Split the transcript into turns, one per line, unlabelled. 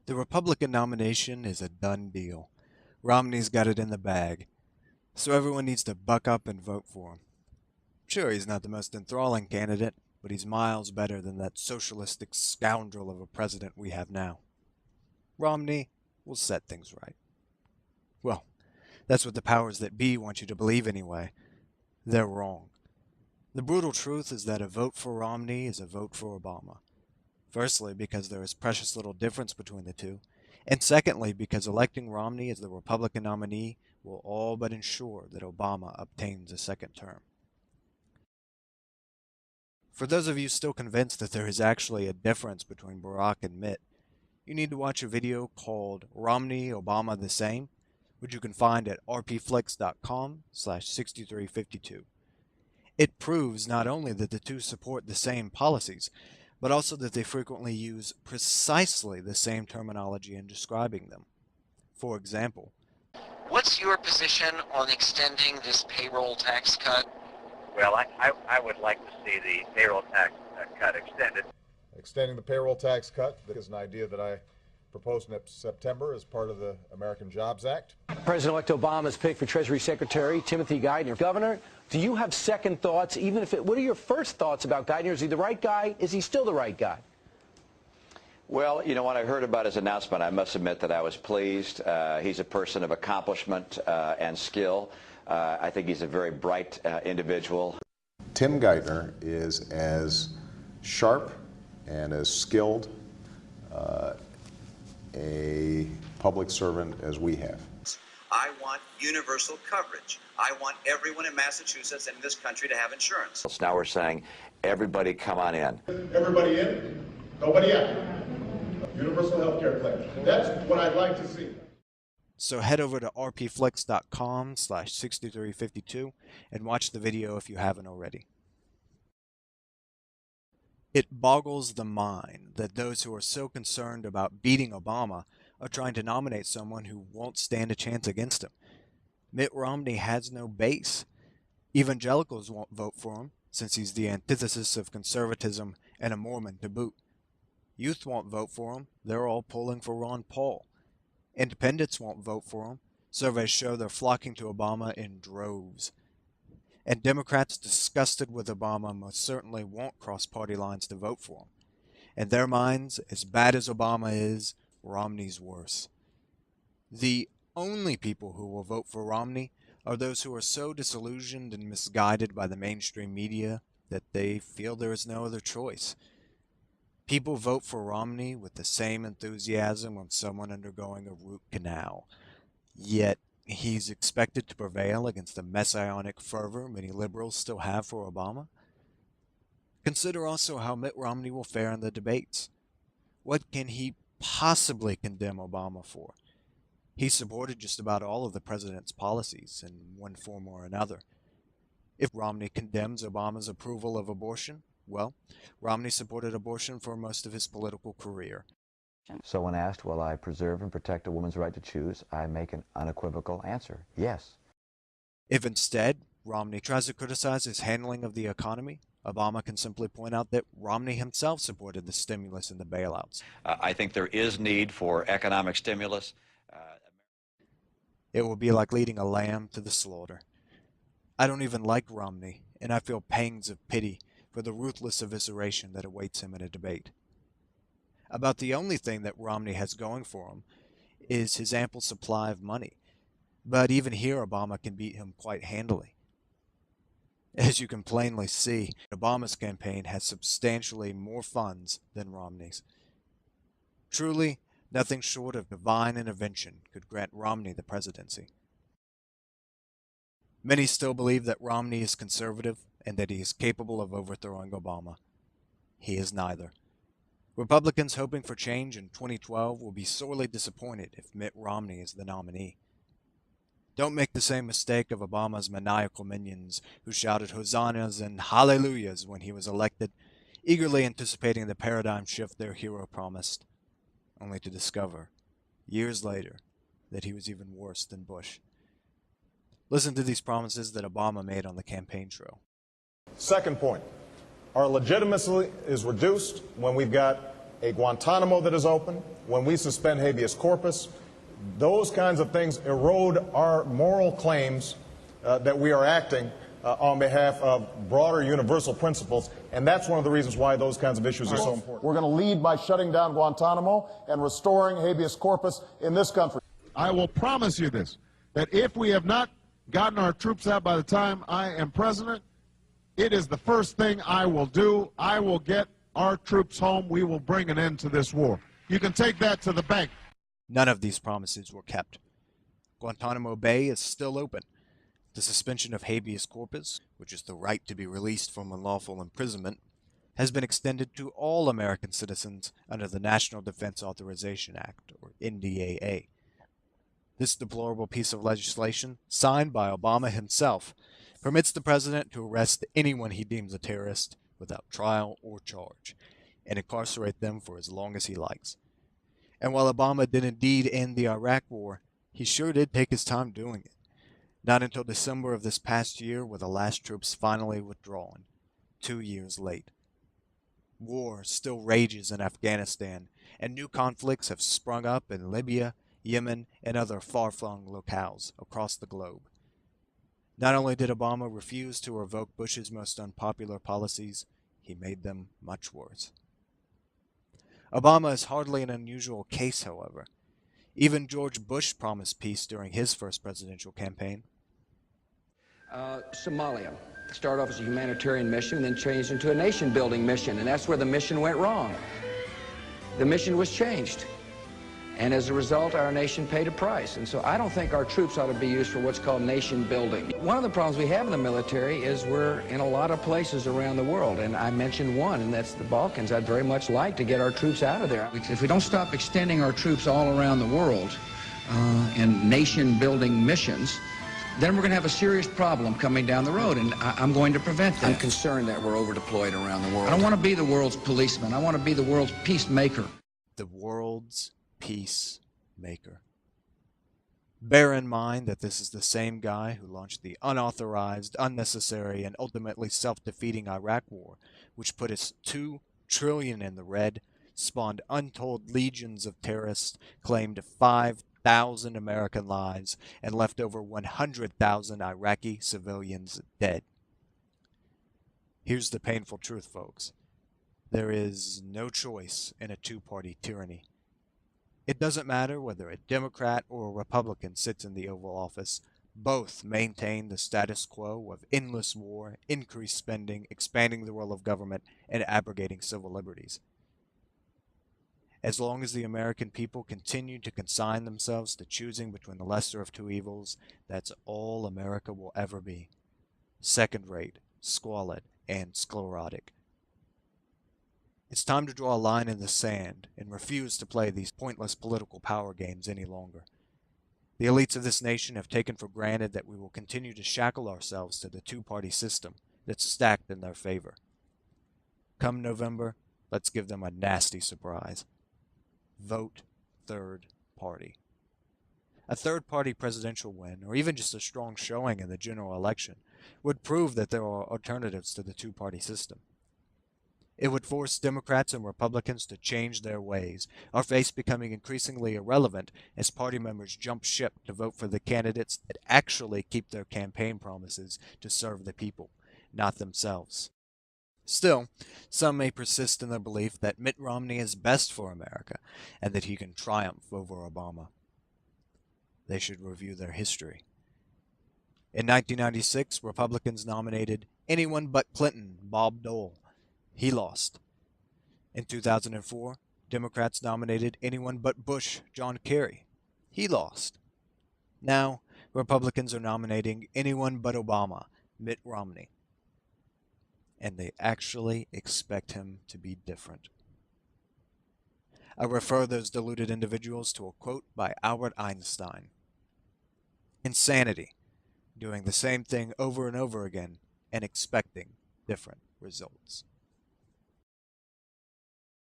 The Republican nomination is a done deal. Romney's got it in the bag, so everyone needs to buck up and vote for him. Sure, he's not the most enthralling candidate, but he's miles better than that socialistic scoundrel of a president we have now. Romney will set things right. Well, that's what the powers that be want you to believe anyway. They're wrong. The brutal truth is that a vote for Romney is a vote for Obama. Firstly, because there is precious little difference between the two, and secondly, because electing Romney as the Republican nominee will all but ensure that Obama obtains a second term. For those of you still convinced that there is actually a difference between Barack and Mitt, you need to watch a video called Romney, Obama the Same, which you can find at rpflix.com/6352. It proves not only that the two support the same policies, but also that they frequently use precisely the same terminology in describing them. For example,
what's your position on extending this payroll tax cut?
Well, I would like to see the payroll tax cut extended.
Extending the payroll tax cut is an idea that I proposed in September as part of the American Jobs Act.
President-elect Obama's pick for Treasury Secretary Timothy Geithner. Governor, do you have second thoughts? What are your first thoughts about Geithner? Is he the right guy? Is he still the right guy?
Well, you know, when I heard about his announcement, I must admit that I was pleased. He's a person of accomplishment and skill. I think he's a very bright individual.
Tim Geithner is as sharp and as skilled a public servant as we have.
I want universal coverage. I want everyone in Massachusetts and in this country to have insurance.
So now we're saying, everybody come on in.
Everybody in, nobody out. Universal health care plan. That's what I'd like to see.
So head over to rpflix.com/6352 and watch the video if you haven't already. It boggles the mind that those who are so concerned about beating Obama are trying to nominate someone who won't stand a chance against him. Mitt Romney has no base. Evangelicals won't vote for him, since he's the antithesis of conservatism and a Mormon to boot. Youth won't vote for him. They're all polling for Ron Paul. Independents won't vote for him. Surveys show they're flocking to Obama in droves. And Democrats disgusted with Obama most certainly won't cross party lines to vote for him. In their minds, as bad as Obama is, Romney's worse. The only people who will vote for Romney are those who are so disillusioned and misguided by the mainstream media that they feel there is no other choice. People vote for Romney with the same enthusiasm of someone undergoing a root canal. Yet, he's expected to prevail against the messianic fervor many liberals still have for Obama. Consider also how Mitt Romney will fare in the debates. What can he possibly condemn Obama for? He supported just about all of the president's policies in one form or another. If Romney condemns Obama's approval of abortion, well, Romney supported abortion for most of his political career.
So when asked, will I preserve and protect a woman's right to choose, I make an unequivocal answer, yes.
If instead Romney tries to criticize his handling of the economy, Obama can simply point out that Romney himself supported the stimulus and the bailouts.
I think there is need for economic stimulus.
It will be like leading a lamb to the slaughter. I don't even like Romney, and I feel pangs of pity for the ruthless evisceration that awaits him in a debate. About the only thing that Romney has going for him is his ample supply of money, but even here Obama can beat him quite handily. As you can plainly see, Obama's campaign has substantially more funds than Romney's. Truly, nothing short of divine intervention could grant Romney the presidency. Many still believe that Romney is conservative and that he is capable of overthrowing Obama. He is neither. Republicans hoping for change in 2012 will be sorely disappointed if Mitt Romney is the nominee. Don't make the same mistake of Obama's maniacal minions who shouted hosannas and hallelujahs when he was elected, eagerly anticipating the paradigm shift their hero promised, only to discover, years later, that he was even worse than Bush. Listen to these promises that Obama made on the campaign trail.
Second point, our legitimacy is reduced when we've got a Guantanamo that is open, when we suspend habeas corpus, those kinds of things erode our moral claims that we are acting on behalf of broader universal principles, and that's one of the reasons why those kinds of issues are so important. We're going to lead by shutting down Guantanamo and restoring habeas corpus in this country.
I will promise you this, that if we have not gotten our troops out by the time I am president, it is the first thing I will do. I will get our troops home. We will bring an end to this war. You can take that to the bank.
None of these promises were kept. Guantanamo Bay is still open. The suspension of habeas corpus, which is the right to be released from unlawful imprisonment, has been extended to all American citizens under the National Defense Authorization Act, or NDAA. This deplorable piece of legislation, signed by Obama himself, permits the president to arrest anyone he deems a terrorist without trial or charge, and incarcerate them for as long as he likes. And while Obama did indeed end the Iraq War, he sure did take his time doing it. Not until December of this past year were the last troops finally withdrawn, 2 years late. War still rages in Afghanistan, and new conflicts have sprung up in Libya, Yemen, and other far-flung locales across the globe. Not only did Obama refuse to revoke Bush's most unpopular policies, he made them much worse. Obama is hardly an unusual case, however. Even George Bush promised peace during his first presidential campaign.
Somalia started off as a humanitarian mission and then changed into a nation-building mission, and that's where the mission went wrong. The mission was changed, and as a result, our nation paid a price. And so I don't think our troops ought to be used for what's called nation-building. One of the problems we have in the military is we're in a lot of places around the world, and I mentioned one, and that's the Balkans. I'd very much like to get our troops out of there. If we don't stop extending our troops all around the world in nation-building missions, then we're going to have a serious problem coming down the road, and I'm going to prevent that. I'm concerned that we're over-deployed around the world. I don't want to be the world's policeman. I want to be the world's peacemaker.
The world's peacemaker. Bear in mind that this is the same guy who launched the unauthorized, unnecessary, and ultimately self-defeating Iraq War, which put us $2 trillion in the red, spawned untold legions of terrorists, claimed 5,000 American lives, and left over 100,000 Iraqi civilians dead. Here's the painful truth, folks. There is no choice in a two-party tyranny. It doesn't matter whether a Democrat or a Republican sits in the Oval Office. Both maintain the status quo of endless war, increased spending, expanding the role of government, and abrogating civil liberties. As long as the American people continue to consign themselves to choosing between the lesser of two evils, that's all America will ever be. Second-rate, squalid, and sclerotic. It's time to draw a line in the sand and refuse to play these pointless political power games any longer. The elites of this nation have taken for granted that we will continue to shackle ourselves to the two-party system that's stacked in their favor. Come November, let's give them a nasty surprise. Vote third party. A third-party presidential win, or even just a strong showing in the general election, would prove that there are alternatives to the two-party system. It would force Democrats and Republicans to change their ways, our face becoming increasingly irrelevant as party members jump ship to vote for the candidates that actually keep their campaign promises to serve the people, not themselves. Still, some may persist in the belief that Mitt Romney is best for America and that he can triumph over Obama. They should review their history. In 1996, Republicans nominated anyone but Clinton, Bob Dole. He lost. In 2004, Democrats nominated anyone but Bush, John Kerry. He lost. Now, Republicans are nominating anyone but Obama, Mitt Romney. And they actually expect him to be different. I refer those deluded individuals to a quote by Albert Einstein. Insanity, doing the same thing over and over again and expecting different results.